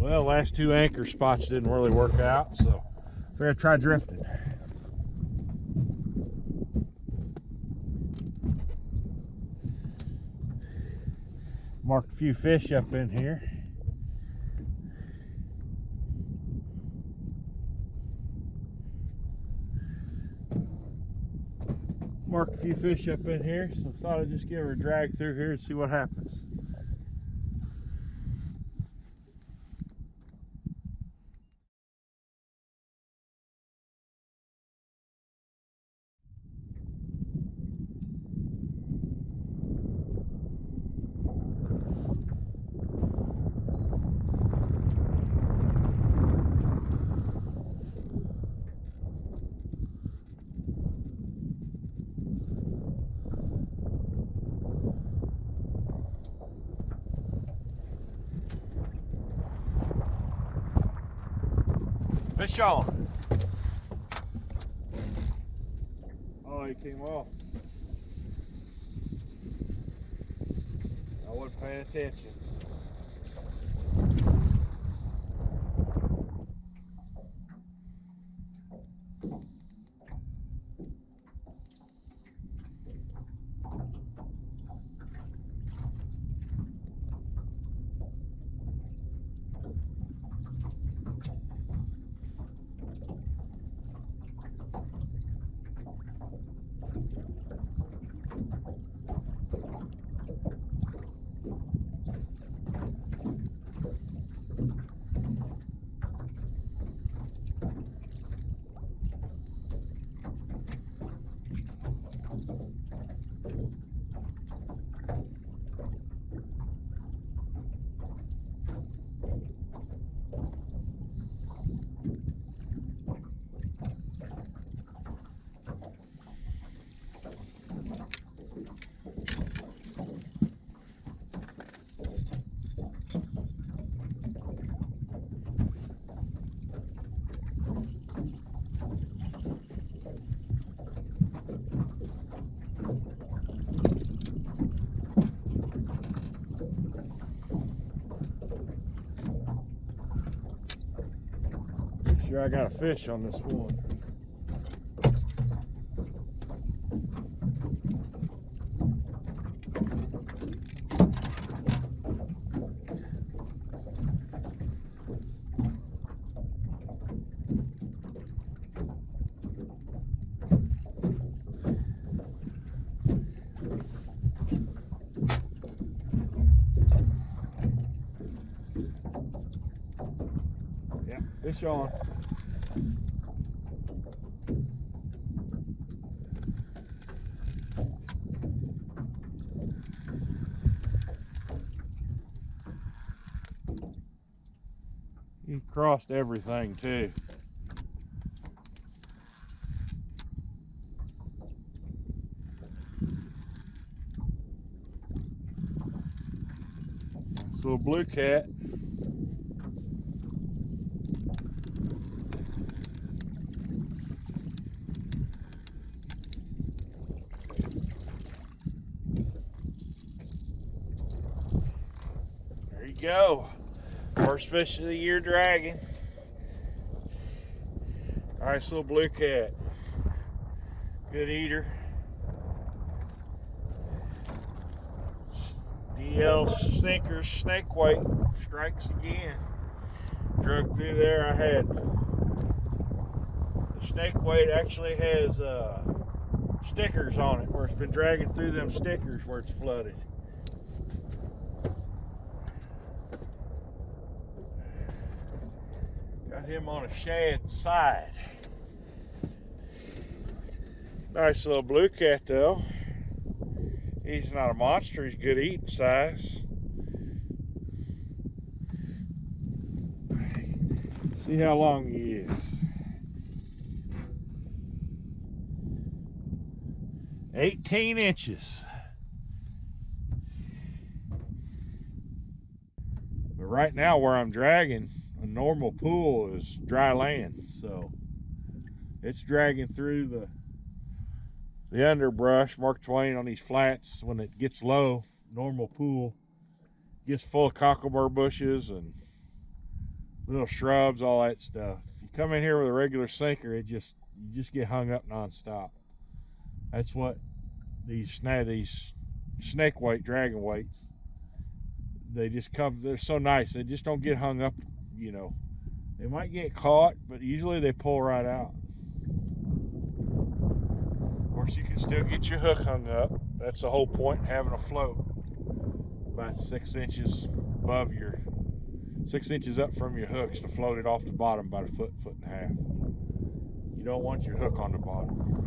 Well, last two anchor spots didn't really work out, so fair try drifting. Marked a few fish up in here. Marked a few fish up in here, so thought I'd just give her a drag through here and see what happens. Fish on. Oh, he came off. I wasn't paying attention. Sure, I got a fish on this one. Yeah, fish on. He crossed everything too. This little blue cat. There you go. First fish of the year dragging. Nice little blue cat. Good eater. DL sinker snake weight strikes again. Drug through there. I had the snake weight actually has stickers on it where it's been dragging through them stickers where it's flooded. Got him on a shad side. Nice little blue cat though. He's not a monster, he's good eating size. See how long he is. 18 inches. But right now where I'm dragging, a normal pool is dry land, so it's dragging through the underbrush. Mark Twain on these flats, when it gets low, normal pool gets full of cocklebur bushes and little shrubs, all that stuff. If you come in here with a regular sinker, you just get hung up nonstop. That's what these snake weight, dragon weights, they just come, they're so nice, they just don't get hung up, you know. They might get caught, but usually they pull right out. Of course, you can still get your hook hung up. That's the whole point, having a float about 6 inches above 6 inches up from your hooks to float it off the bottom about a foot and a half. You don't want your hook on the bottom.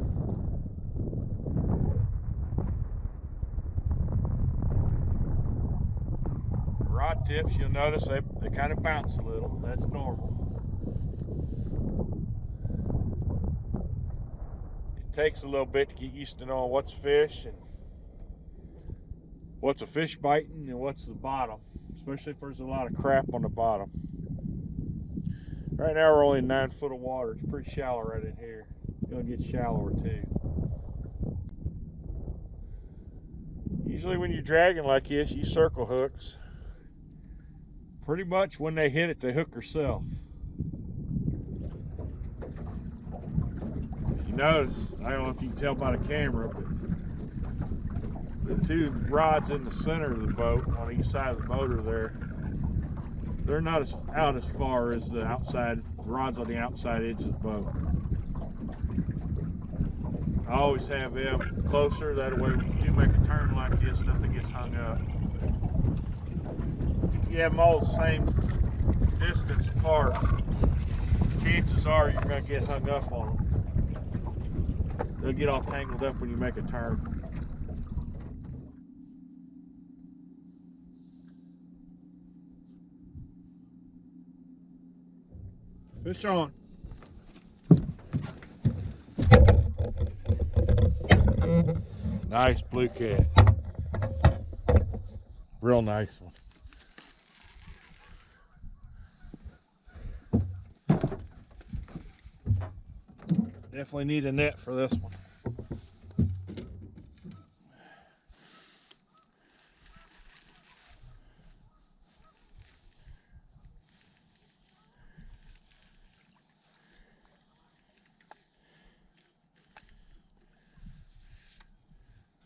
Rod tips, you'll notice they kind of bounce a little. That's normal. It takes a little bit to get used to knowing what's fish and what's a fish biting and what's the bottom, especially if there's a lot of crap on the bottom. Right now we're only 9 foot of water. It's pretty shallow right in here. It's gonna get shallower too. Usually when you're dragging like this, you circle hooks. Pretty much when they hit it, they hook herself. You notice, I don't know if you can tell by the camera, but the 2 rods in the center of the boat on each side of the motor there, they're not out as far as the rods on the outside edge of the boat. I always have them closer, that way when you do make a turn like this, nothing gets hung up. If you have them all the same distance apart, chances are you're going to get hung up on them. They'll get all tangled up when you make a turn. Fish on. Nice blue cat. Real nice one. Definitely need a net for this one.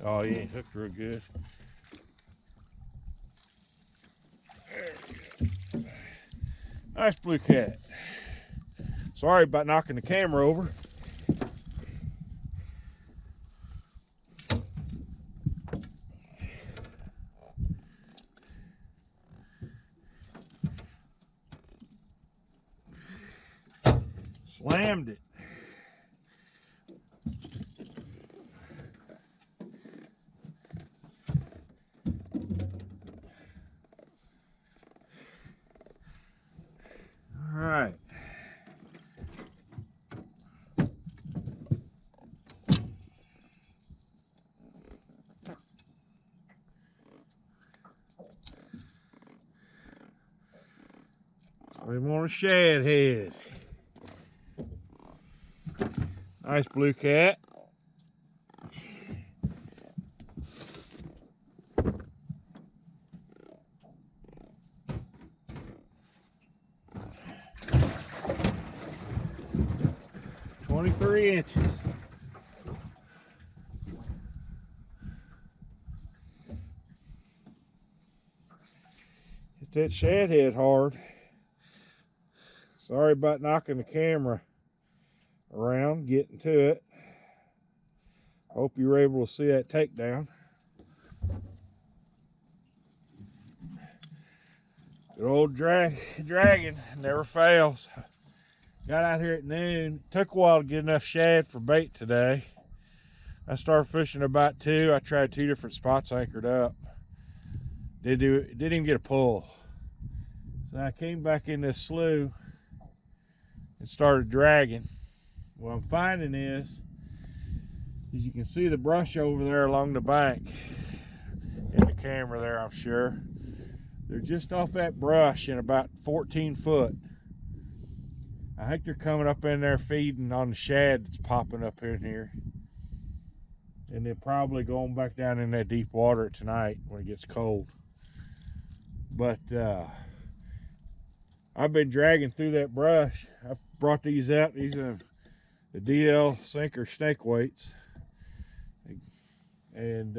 Oh, he ain't hooked real good. There we go. Nice blue cat. Sorry about knocking the camera over. Slammed it. All right. We want a shad head. Nice blue cat. .23 inches. Hit that shad head hard. Sorry about knocking the camera around, getting to it. Hope you were able to see that takedown. Good old dragon never fails. Got out here at noon. Took a while to get enough shad for bait today. I started fishing about 2. I tried 2 different spots anchored up. Didn't even get a pull. So I came back in this slough and started dragging. What I'm finding is you can see the brush over there along the bank in the camera there, I'm sure. They're just off that brush in about 14 foot. I think they're coming up in there feeding on the shad that's popping up in here. And they're probably going back down in that deep water tonight when it gets cold. But I've been dragging through that brush. I brought these out. These are the DL sinker snake weights, and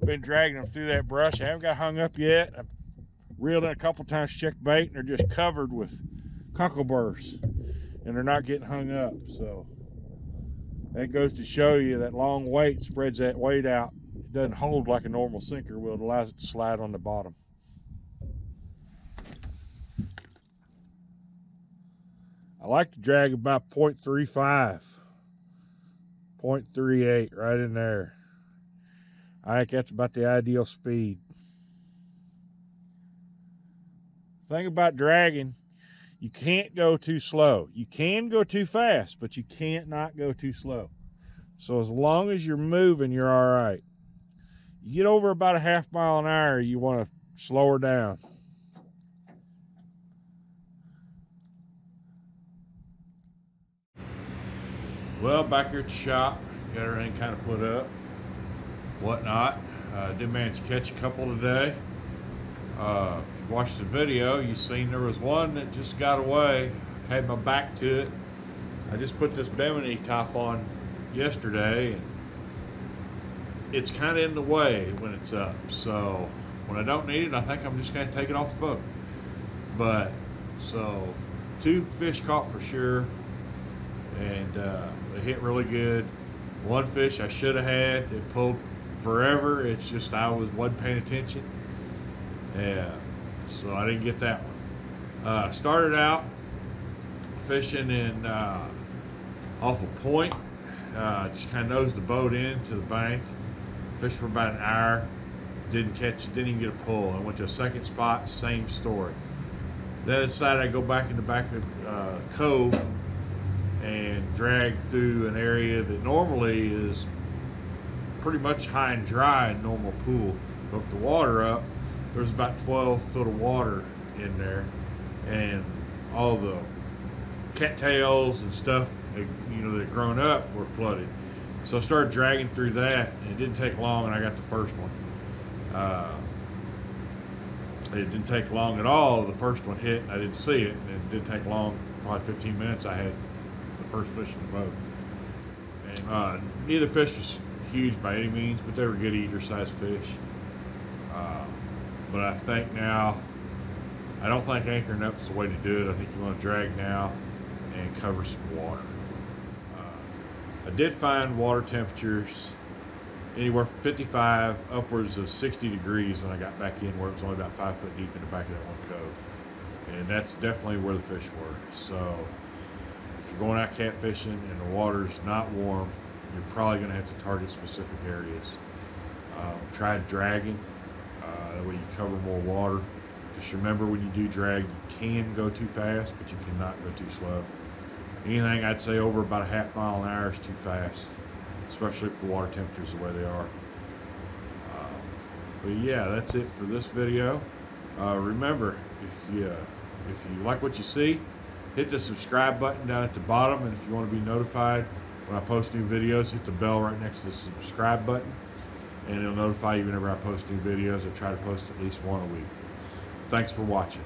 been dragging them through that brush. I haven't got hung up yet. I've reeled in a couple times, checked bait, and they're just covered with cockleburrs, and they're not getting hung up. So that goes to show you that long weight spreads that weight out. It doesn't hold like a normal sinker will. It allows it to slide on the bottom. I like to drag about 0.35, 0.38 right in there. I think that's about the ideal speed. Thing about dragging, you can't go too slow. You can go too fast, but you can't not go too slow. So as long as you're moving, you're all right. You get over about a half mile an hour, you want to slow her down. Well, back here at the shop, got everything kind of put up, whatnot. Did manage to catch a couple today. Watched the video, you seen there was one that just got away, had my back to it. I just put this Bimini top on yesterday, and it's kind of in the way when it's up. So when I don't need it, I think I'm just going to take it off the boat. But so 2 fish caught for sure, and they hit really good. One fish I should have had, it pulled forever. It's just I wasn't paying attention. Yeah, so I didn't get that one. Started out fishing in off a point. Just kind of nosed the boat in to the bank. Fished for about an hour. Didn't catch it. Didn't even get a pull. I went to a second spot. Same story. Then I decided I'd go back in the back of the cove and drag through an area that normally is pretty much high and dry in normal pool. Hooked the water up. There's about 12 foot of water in there, and all the cattails and stuff, that had grown up, were flooded. So I started dragging through that, and it didn't take long, and I got the first one. It didn't take long at all. The first one hit, and I didn't see it, and it didn't take long. Probably 15 minutes. I had the first fish in the boat. And neither fish was huge by any means, but they were good eater-sized fish. But I think now, I don't think anchoring up is the way to do it. I think you want to drag now and cover some water. I did find water temperatures anywhere from 55 upwards of 60 degrees when I got back in, where it was only about 5 foot deep in the back of that one cove. And that's definitely where the fish were. So if you're going out catfishing and the water's not warm, you're probably going to have to target specific areas. Try dragging. That way you cover more water. Just remember, when you do drag, you can go too fast, but you cannot go too slow. Anything I'd say over about a half mile an hour is too fast, especially if the water temperatures the way they are. But yeah, that's it for this video. Remember, if you like what you see, hit the subscribe button down at the bottom, and if you want to be notified when I post new videos, hit the bell right next to the subscribe button, and it'll notify you whenever I post new videos. I try to post at least one a week. Thanks for watching.